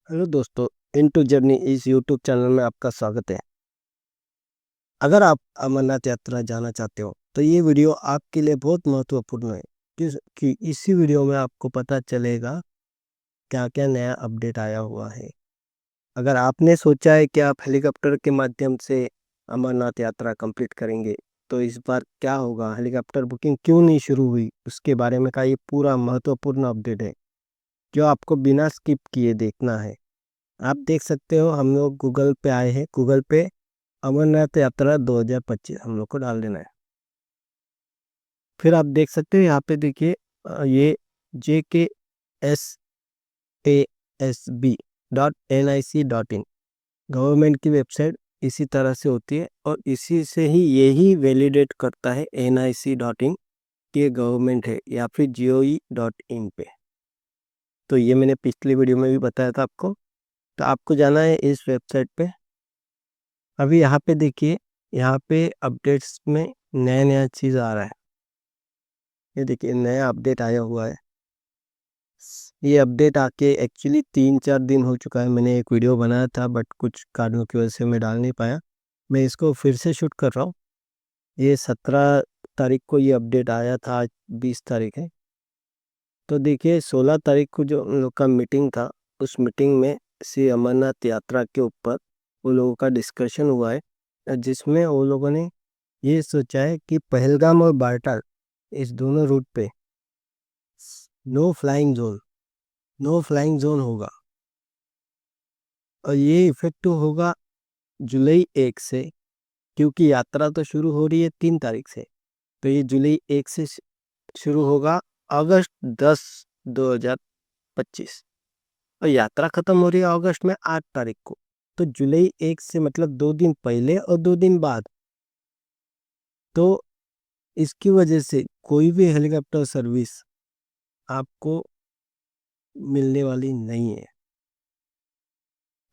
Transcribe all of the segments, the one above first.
Hello दोस्तों, into journey इस YouTube channel में आपका स्वागत है। अगर आप अमरनाथ यात्रा जाना चाहते हो तो ये वीडियो आपके लिए बहुत महत्वपूर्ण है, कि इसी वीडियो में आपको पता चलेगा क्या क्या नया अपडेट आया हुआ है। अगर आपने सोचा है कि आप हेलीकॉप्टर के माध्यम से अमरनाथ यात्रा कंप्लीट करेंगे, तो इस बार क्या होगा, हेलीकॉप्टर बुकिंग क्यों नहीं शुरू हुई, उसके बारे में का ये पूरा महत्वपूर्ण अपडेट है जो आपको बिना स्किप किए देखना है। आप देख सकते हो, हम लोग गूगल पे आए हैं। गूगल पे अमरनाथ यात्रा 2025 हम लोग को डाल देना है। फिर आप देख सकते हो यहाँ पे देखिए, ये JKSASB.nic.in गवर्नमेंट की वेबसाइट इसी तरह से होती है, और इसी से ही यही वैलिडेट करता है nic.in कि ये गवर्नमेंट है या फिर GOE.in पे। तो ये मैंने पिछली वीडियो में भी बताया था आपको। तो आपको जाना है इस वेबसाइट पे। अभी यहाँ पे देखिए, यहाँ पे अपडेट्स में नया नया चीज़ आ रहा है। ये देखिए, नया अपडेट आया हुआ है। ये अपडेट आके एक्चुअली 3-4 दिन हो चुका है। मैंने एक वीडियो बनाया था, बट कुछ कारणों की वजह से मैं डाल नहीं पाया। मैं इसको फिर से शूट कर रहा हूँ। ये 17 तारीख को ये अपडेट आया था, आज 20 तारीख है। तो देखिए, 16 तारीख को जो उन लोग का मीटिंग था, उस मीटिंग में श्री अमरनाथ यात्रा के ऊपर वो लोगों का डिस्कशन हुआ है, जिसमें वो लोगों ने ये सोचा है कि पहलगाम और बाल्टाल, इस दोनों रूट पे नो फ्लाइंग जोन होगा। और ये इफेक्टिव होगा जुलाई 1 से, क्योंकि यात्रा तो शुरू हो रही है 3 तारीख से। तो ये जुलाई 1 से शुरू होगा अगस्त 10 2025, और यात्रा खत्म हो रही है अगस्त में 8 तारीख को। तो जुलाई 1 से मतलब 2 दिन पहले और 2 दिन बाद। तो इसकी वजह से कोई भी हेलीकॉप्टर सर्विस आपको मिलने वाली नहीं है।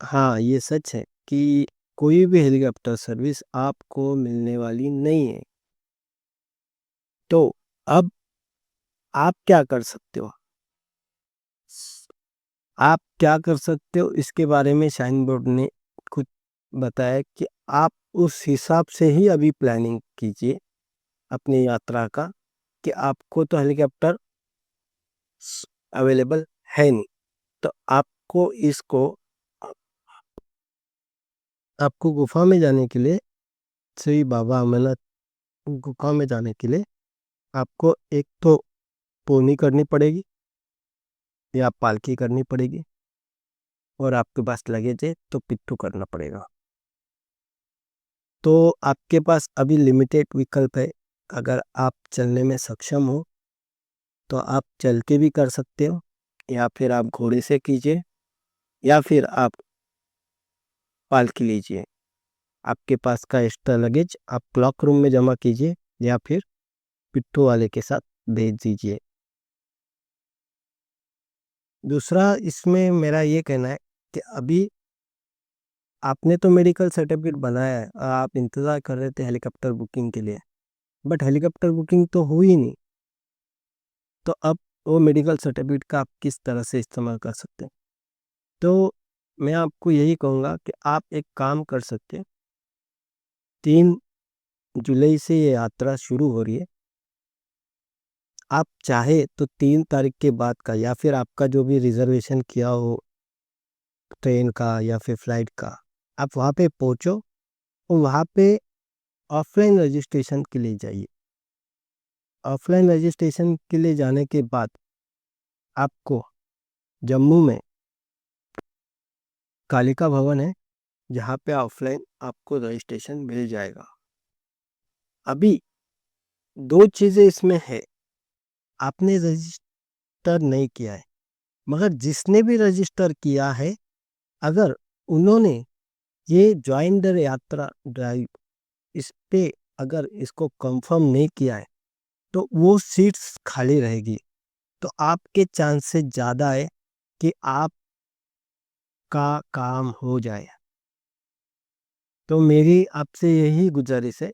हाँ, ये सच है कि कोई भी हेलीकॉप्टर सर्विस आपको मिलने वाली नहीं है। तो अब आप क्या कर सकते हो? आप क्या कर सकते हो इसके बारे में शाइन बोर्ड ने कुछ बताया कि आप उस हिसाब से ही अभी प्लानिंग कीजिए अपनी यात्रा का, कि आपको तो हेलीकॉप्टर अवेलेबल है नहीं। तो आपको गुफा में जाने के लिए, श्री बाबा अमरनाथ गुफा में जाने के लिए आपको एक तो पोनी करनी पड़ेगी या पालकी करनी पड़ेगी, और आपके पास लगेज है तो पिट्ठू करना पड़ेगा। तो आपके पास अभी लिमिटेड विकल्प है। अगर आप चलने में सक्षम हो तो आप चल के भी कर सकते हो, या फिर आप घोड़े से कीजिए, या फिर आप पालकी लीजिए। आपके पास का एक्स्ट्रा लगेज आप क्लॉक रूम में जमा कीजिए, या फिर पिट्ठू वाले के साथ भेज दीजिए। दूसरा, इसमें मेरा ये कहना है कि अभी आपने तो मेडिकल सर्टिफिकेट बनाया है और आप इंतज़ार कर रहे थे हेलीकॉप्टर बुकिंग के लिए, बट हेलीकॉप्टर बुकिंग तो हुई नहीं। तो अब वो मेडिकल सर्टिफिकेट का आप किस तरह से इस्तेमाल कर सकते हैं? तो मैं आपको यही कहूँगा कि आप एक काम कर सकते हैं। 3 जुलाई से ये यात्रा शुरू हो रही है। आप चाहे तो 3 तारीख के बाद का, या फिर आपका जो भी रिजर्वेशन किया हो ट्रेन का या फिर फ्लाइट का, आप वहाँ पे पहुँचो और वहाँ पे ऑफलाइन रजिस्ट्रेशन के लिए जाइए। ऑफलाइन रजिस्ट्रेशन के लिए जाने के बाद आपको जम्मू में कालिका भवन है, जहाँ पे ऑफलाइन आपको रजिस्ट्रेशन मिल जाएगा। अभी 2 चीज़ें इसमें है। आपने रजिस्टर नहीं किया है, मगर जिसने भी रजिस्टर किया है, अगर उन्होंने ये ज्वाइन द यात्रा ड्राइव इस पे अगर इसको कंफर्म नहीं किया है, तो वो सीट्स खाली रहेगी। तो आपके चांसेस ज़्यादा है कि आपका काम हो जाए। तो मेरी आपसे यही गुजारिश है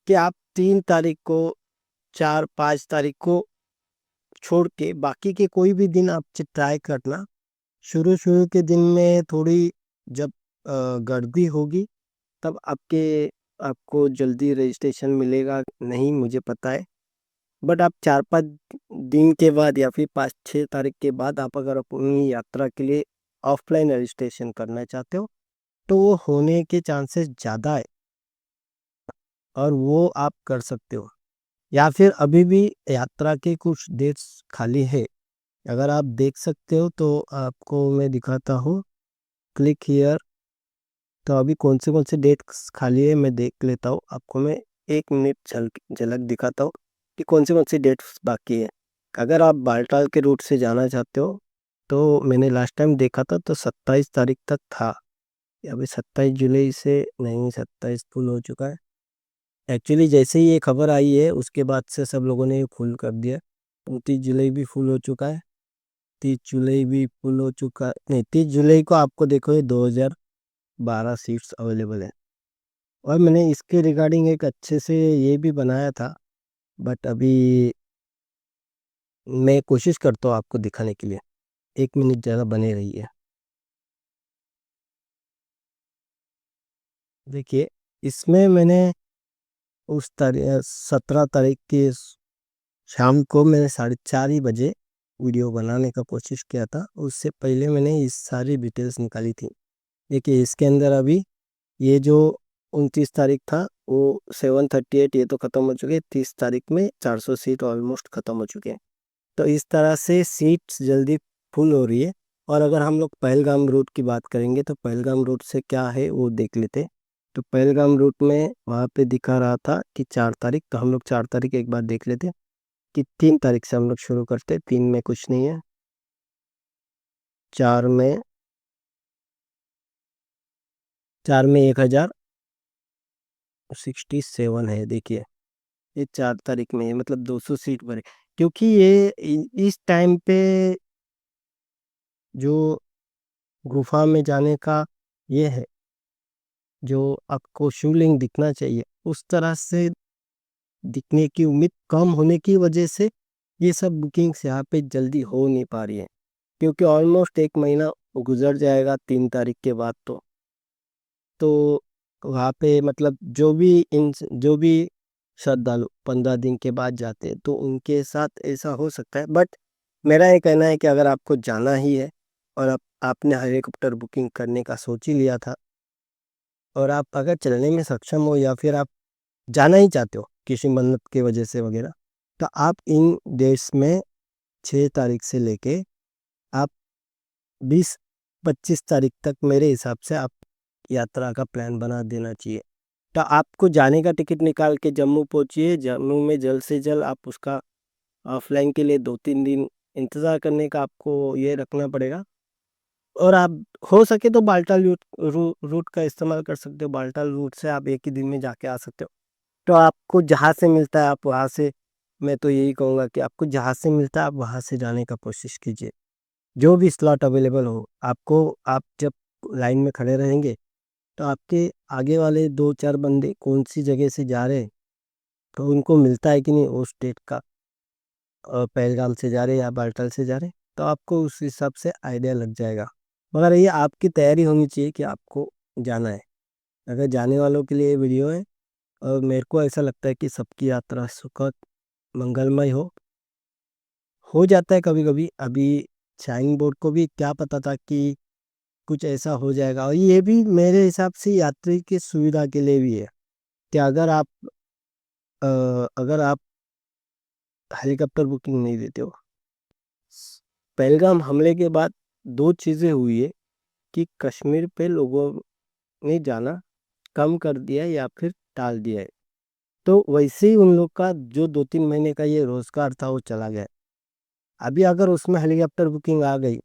कि आप 3 तारीख को, 4-5 तारीख को छोड़ के बाकी के कोई भी दिन आप ट्राई करना, शुरू के दिन में थोड़ी जब गर्दी होगी तब आपको जल्दी रजिस्ट्रेशन मिलेगा नहीं मुझे पता है, बट आप 4-5 दिन के बाद या फिर 5-6 तारीख के बाद आप अगर अपनी यात्रा के लिए ऑफलाइन रजिस्ट्रेशन करना चाहते हो तो वो होने के चांसेस ज़्यादा है और वो आप कर सकते हो। या फिर अभी भी यात्रा के कुछ डेट्स खाली है, अगर आप देख सकते हो तो आपको मैं दिखाता हूँ, क्लिक हियर। तो अभी कौन से डेट्स खाली है मैं देख लेता हूँ, आपको मैं 1 मिनट झलक दिखाता हूँ कि कौन से डेट्स बाकी है। अगर आप बालटाल के रूट से जाना चाहते हो तो मैंने लास्ट टाइम देखा था तो 27 तारीख तक था। अभी 27 जुलाई से नहीं, 27 फुल हो चुका है। एक्चुअली जैसे ही ये खबर आई है उसके बाद से सब लोगों ने ये फुल कर दिया। 29 जुलाई भी फुल हो चुका है, 30 जुलाई भी फुल हो चुका है। नहीं, 30 जुलाई को आपको देखो ये 2012 सीट्स अवेलेबल है। और मैंने इसके रिगार्डिंग एक अच्छे से ये भी बनाया था, बट अभी मैं कोशिश करता हूँ आपको दिखाने के लिए। 1 मिनट ज़्यादा बने रहिए। देखिए, इसमें मैंने उस तारीख 17 तारीख की शाम को मैंने 4:30 ही बजे वीडियो बनाने का कोशिश किया था। उससे पहले मैंने इस सारी डिटेल्स निकाली थी। देखिए इसके अंदर अभी ये जो 29 तारीख था वो 738 ये तो ख़त्म हो चुके हैं। 30 तारीख में 400 सीट ऑलमोस्ट ख़त्म हो चुके हैं। तो इस तरह से सीट्स जल्दी फुल हो रही है। और अगर हम लोग पहलगाम रूट की बात करेंगे तो पहलगाम रूट से क्या है वो देख लेते। तो पहलगाम रूट में वहाँ पे दिखा रहा था कि 4 तारीख, तो हम लोग 4 तारीख एक बार देख लेते कि 3 तारीख से हम लोग शुरू करते। 3 में कुछ नहीं है, 4 में 1067 है। देखिए ये 4 तारीख में है, मतलब 200 सीट पर है। क्योंकि ये इस टाइम पे जो गुफा में जाने का ये है, जो आपको शिवलिंग दिखना चाहिए उस तरह से दिखने की उम्मीद कम होने की वजह से ये सब बुकिंग्स यहाँ पे जल्दी हो नहीं पा रही है। क्योंकि ऑलमोस्ट 1 महीना गुजर जाएगा 3 तारीख के बाद। तो वहाँ पे मतलब जो भी श्रद्धालु 15 दिन के बाद जाते हैं तो उनके साथ ऐसा हो सकता है। बट मेरा ये कहना है कि अगर आपको जाना ही है और आपने हेलीकॉप्टर बुकिंग करने का सोच ही लिया था और आप अगर चलने में सक्षम हो या फिर आप जाना ही चाहते हो किसी मन्नत की वजह से वगैरह, तो आप इन डेट्स में 6 तारीख से लेके आप 20-25 तारीख तक मेरे हिसाब से आप यात्रा का प्लान बना देना चाहिए। तो आपको जाने का टिकट निकाल के जम्मू पहुँचिए। जम्मू में जल्द से जल्द आप उसका ऑफलाइन के लिए 2-3 दिन इंतज़ार करने का आपको ये रखना पड़ेगा। और आप हो सके तो बाल्टाल रूट का इस्तेमाल कर सकते हो। बाल्टाल रूट से आप एक ही दिन में जाके आ सकते हो। तो आपको जहाँ से मिलता है आप वहाँ से, मैं तो यही कहूँगा कि आपको जहाँ से मिलता है आप वहाँ से जाने का कोशिश कीजिए। जो भी स्लॉट अवेलेबल हो आपको, आप जब लाइन में खड़े रहेंगे तो आपके आगे वाले 2-4 बंदे कौन सी जगह से जा रहे हैं तो उनको मिलता है कि नहीं उस डेट का, पहलगाम से जा रहे या बाल्टाल से जा रहे, तो आपको उस हिसाब से आइडिया लग जाएगा। मगर ये आपकी तैयारी होनी चाहिए कि आपको जाना है। अगर जाने वालों के लिए वीडियो है। और मेरे को ऐसा लगता है कि सबकी यात्रा सुखद मंगलमय हो जाता है कभी कभी। अभी शाइन बोर्ड को भी क्या पता था कि कुछ ऐसा हो जाएगा। और ये भी मेरे हिसाब से यात्री की सुविधा के लिए भी है कि अगर आप हेलीकॉप्टर बुकिंग नहीं देते हो। पहलगाम हमले के बाद दो चीज़ें हुई है कि कश्मीर पे लोगों ने जाना कम कर दिया या फिर टाल दिया है। तो वैसे ही उन लोग का जो 2-3 महीने का ये रोजगार था वो चला गया। अभी अगर उसमें हेलीकॉप्टर बुकिंग आ गई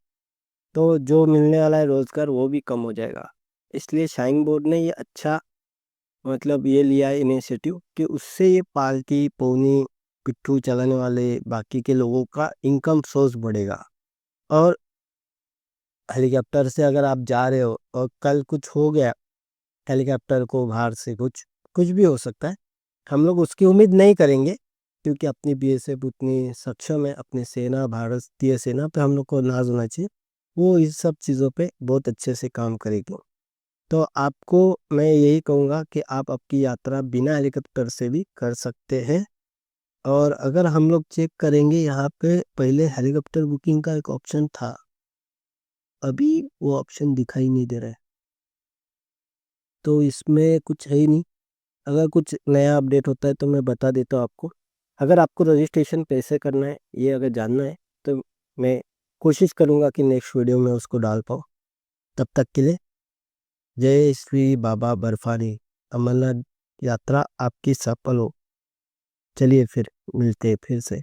तो जो मिलने वाला है रोजगार वो भी कम हो जाएगा। इसलिए शाइन बोर्ड ने ये अच्छा मतलब ये लिया है इनिशिएटिव कि उससे ये पालकी पौनी पिट्ठू चलाने वाले बाकी के लोगों का इनकम सोर्स बढ़ेगा। और हेलीकॉप्टर से अगर आप जा रहे हो और कल कुछ हो गया हेलीकॉप्टर को बाहर से, कुछ कुछ भी हो सकता है, हम लोग उसकी उम्मीद नहीं करेंगे। क्योंकि अपनी बीएसएफ उतनी सक्षम है, अपनी सेना भारतीय सेना पे हम लोग को नाज होना चाहिए। वो इस सब चीज़ों पे बहुत अच्छे से काम करेगी। तो आपको मैं यही कहूँगा कि आप आपकी यात्रा बिना हेलीकॉप्टर से भी कर सकते हैं। और अगर हम लोग चेक करेंगे यहाँ पे, पहले हेलीकॉप्टर बुकिंग का एक ऑप्शन था, अभी वो ऑप्शन दिखाई नहीं दे रहा है, तो इसमें कुछ है ही नहीं। अगर कुछ नया अपडेट होता है तो मैं बता देता हूँ आपको। अगर आपको रजिस्ट्रेशन कैसे करना है ये अगर जानना है तो मैं कोशिश करूँगा कि नेक्स्ट वीडियो में उसको डाल पाऊँ। तब तक के लिए जय श्री बाबा बर्फानी। अमरनाथ यात्रा आपकी सफल हो। चलिए फिर मिलते हैं फिर से।